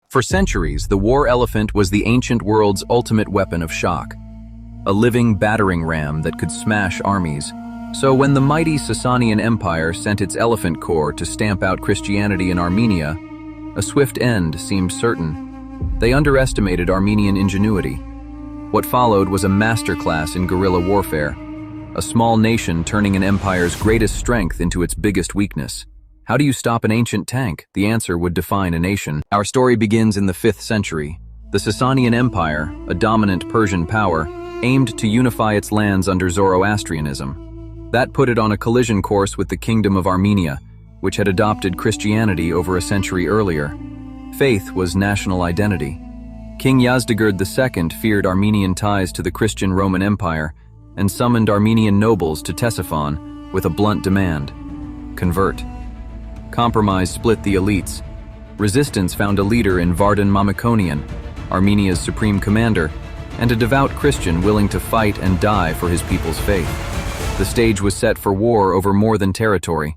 For centuries, the war elephant was the ancient world's ultimate weapon of shock, a living battering ram that could smash armies. So when the mighty Sasanian Empire sent its elephant corps to stamp out Christianity in Armenia, a swift end seemed certain. They underestimated Armenian ingenuity. What followed was a masterclass in guerrilla warfare, a small nation turning an empire's greatest strength into its biggest weakness. How do you stop an ancient tank? The answer would define a nation. Our story begins in the 5th century. The Sasanian Empire, a dominant Persian power, aimed to unify its lands under Zoroastrianism. That put it on a collision course with the Kingdom of Armenia, which had adopted Christianity over a century earlier. Faith was national identity. King Yazdegerd II feared Armenian ties to the Christian Roman Empire and summoned Armenian nobles to Ctesiphon with a blunt demand: convert. Compromise split the elites. Resistance found a leader in Vardan Mamikonian, Armenia's supreme commander, and a devout Christian willing to fight and die for his people's faith. The stage was set for war over more than territory.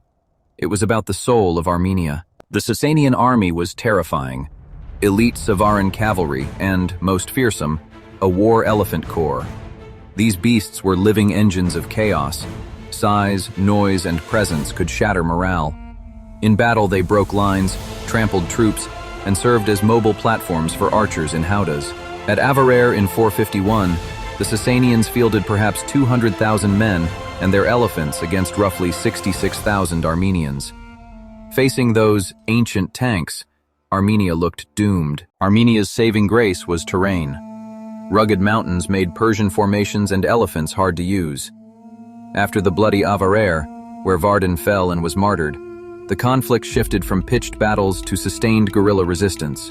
It was about the soul of Armenia. The Sasanian army was terrifying. Elite Savaran cavalry and, most fearsome, a war elephant corps. These beasts were living engines of chaos. Size, noise, and presence could shatter morale. In battle, they broke lines, trampled troops, and served as mobile platforms for archers in howdahs. At Avarer in 451, the Sasanians fielded perhaps 200,000 men and their elephants against roughly 66,000 Armenians. Facing those ancient tanks, Armenia looked doomed. Armenia's saving grace was terrain. Rugged mountains made Persian formations and elephants hard to use. After the bloody Avarer, where Vardan fell and was martyred, the conflict shifted from pitched battles to sustained guerrilla resistance.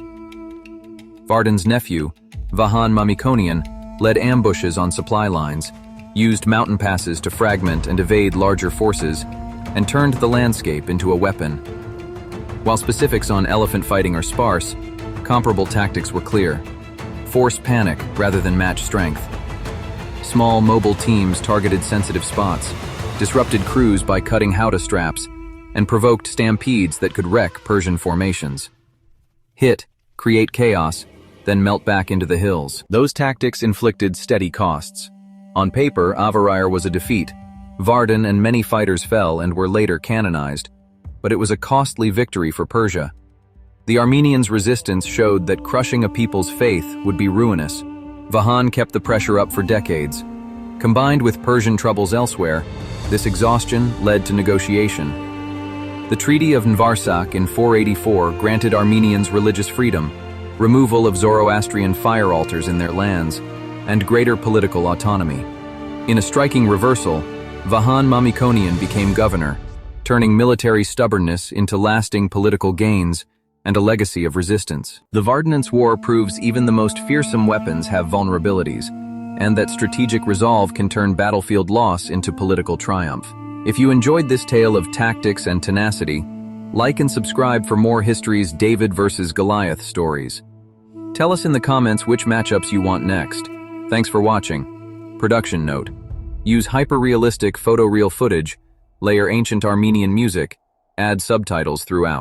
Vardan's nephew, Vahan Mamikonian, led ambushes on supply lines, used mountain passes to fragment and evade larger forces, and turned the landscape into a weapon. While specifics on elephant fighting are sparse, comparable tactics were clear. Force panic rather than match strength. Small, mobile teams targeted sensitive spots, disrupted crews by cutting howdah straps, and provoked stampedes that could wreck Persian formations. Hit, create chaos, then melt back into the hills. Those tactics inflicted steady costs. On paper, Avarir was a defeat. Vardan and many fighters fell and were later canonized, but it was a costly victory for Persia. The Armenians' resistance showed that crushing a people's faith would be ruinous. Vahan kept the pressure up for decades. Combined with Persian troubles elsewhere, this exhaustion led to negotiation. The Treaty of Nvarsak in 484 granted Armenians religious freedom, removal of Zoroastrian fire altars in their lands, and greater political autonomy. In a striking reversal, Vahan Mamikonian became governor, turning military stubbornness into lasting political gains and a legacy of resistance. The Vardanants War proves even the most fearsome weapons have vulnerabilities, and that strategic resolve can turn battlefield loss into political triumph. If you enjoyed this tale of tactics and tenacity, like and subscribe for more history's David versus Goliath stories. Tell us in the comments which matchups you want next. Thanks for watching. Production note: use hyper-realistic photoreal footage, layer ancient Armenian music, add subtitles throughout.